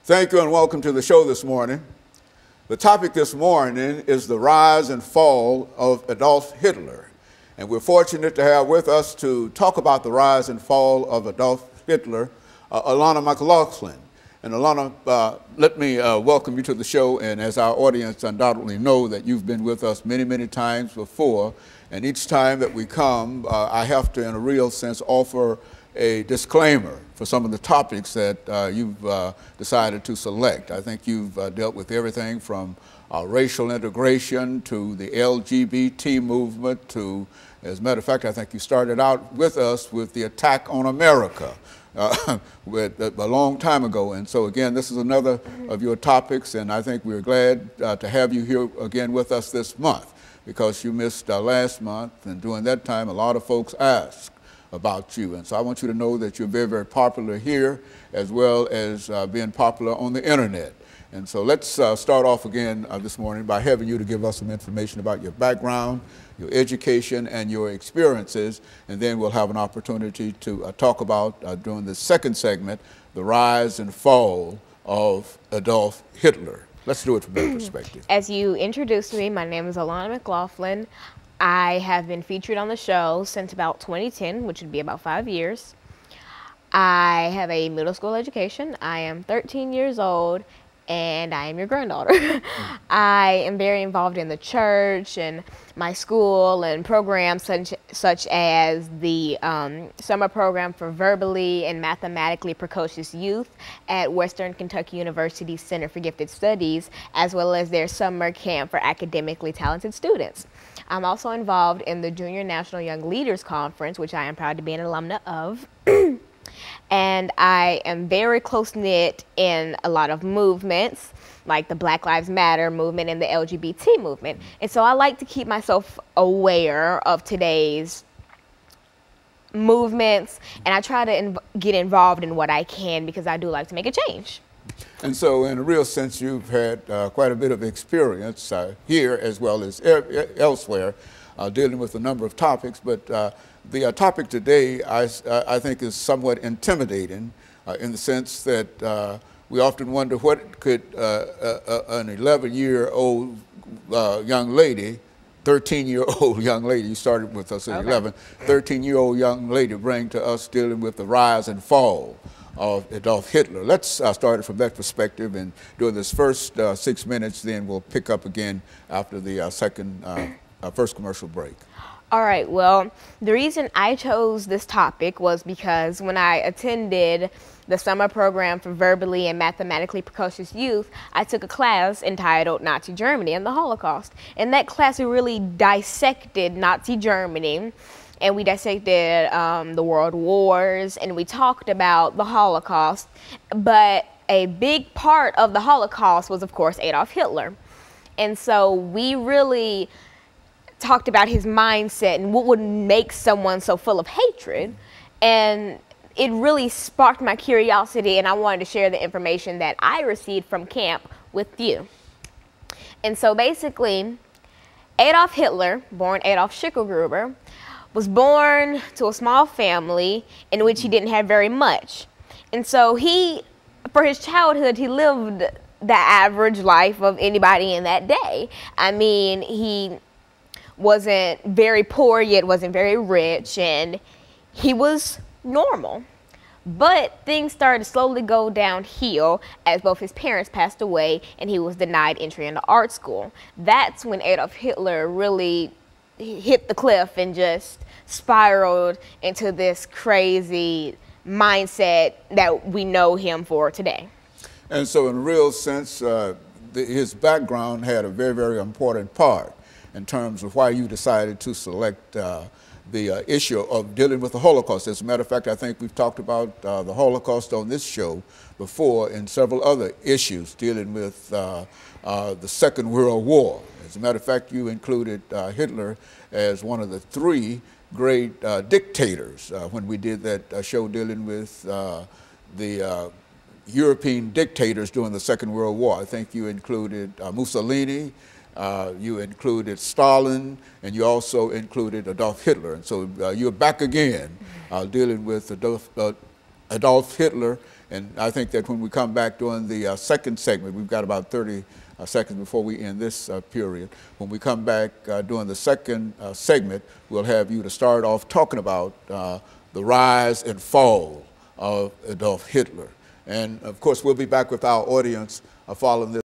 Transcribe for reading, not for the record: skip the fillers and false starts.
Thank you and welcome to the show this morning. The topic this morning is the rise and fall of Adolf Hitler. And we're fortunate to have with us to talk about the rise and fall of Adolf Hitler, Alana McLaughlin. And Alana, let me welcome you to the show. And as our audience undoubtedly know that you've been with us many, many times before. And each time that we come, I have to, in a real sense, offer a disclaimer for some of the topics that you've decided to select. I think you've dealt with everything from racial integration to the LGBT movement to, as a matter of fact, I think you started out with us with the attack on America a long time ago. And so again, this is another of your topics, and I think we're glad to have you here again with us this month, because you missed last month, and during that time a lot of folks asked about you. And so I want you to know that you're very, very popular here, as well as being popular on the internet. And so let's start off again this morning by having you to give us some information about your background, your education, and your experiences. And then we'll have an opportunity to talk about, during the second segment, the rise and fall of Adolf Hitler. Let's do it from that perspective. As you introduced me, my name is Alana McLaughlin. I have been featured on the show since about 2010, which would be about 5 years. I have a middle school education. I am 13 years old, and I am your granddaughter. I am very involved in the church and my school and programs such as the summer program for verbally and mathematically precocious youth at Western Kentucky University Center for Gifted Studies, as well as their summer camp for academically talented students. I'm also involved in the Junior National Young Leaders Conference, which I am proud to be an alumna of. And I am very close-knit in a lot of movements, like the Black Lives Matter movement and the LGBT movement. And so I like to keep myself aware of today's movements, and I try to get involved in what I can, because I do like to make a change. And so in a real sense, you've had quite a bit of experience here as well as elsewhere, dealing with a number of topics. But the topic today, I think, is somewhat intimidating in the sense that we often wonder what could an 11-year-old young lady, 13-year-old young lady, you started with us at 11, 13-year-old young lady bring to us dealing with the rise and fall of Adolf Hitler. Let's start it from that perspective, and during this first 6 minutes, then we'll pick up again after the first commercial break. All right, well, the reason I chose this topic was because when I attended the summer program for verbally and mathematically precocious youth, I took a class entitled Nazi Germany and the Holocaust. In that class, we really dissected Nazi Germany, and we dissected the world wars, and we talked about the Holocaust. But a big part of the Holocaust was, of course, Adolf Hitler. And so we really talked about his mindset and what would make someone so full of hatred. And it really sparked my curiosity, and I wanted to share the information that I received from camp with you. And so basically, Adolf Hitler, born Adolf Schicklgruber, was born to a small family in which he didn't have very much. And so for his childhood, he lived the average life of anybody in that day. I mean, he wasn't very poor, yet wasn't very rich, and he was normal. But things started to slowly go downhill as both his parents passed away and he was denied entry into art school. That's when Adolf Hitler really hit the cliff and just spiraled into this crazy mindset that we know him for today. And so in a real sense, his background had a very, very important part in terms of why you decided to select the issue of dealing with the Holocaust. As a matter of fact, I think we've talked about the Holocaust on this show before and several other issues dealing with the Second World War. As a matter of fact, you included Hitler as one of the three great dictators when we did that show dealing with the European dictators during the Second World War. I think you included Mussolini, you included Stalin, and you also included Adolf Hitler. And so you're back again dealing with Adolf Hitler And I think that when we come back during the second segment, we've got about 30 seconds before we end this period. When we come back during the second segment, we'll have you to start off talking about the rise and fall of Adolf Hitler. And of course, we'll be back with our audience following this.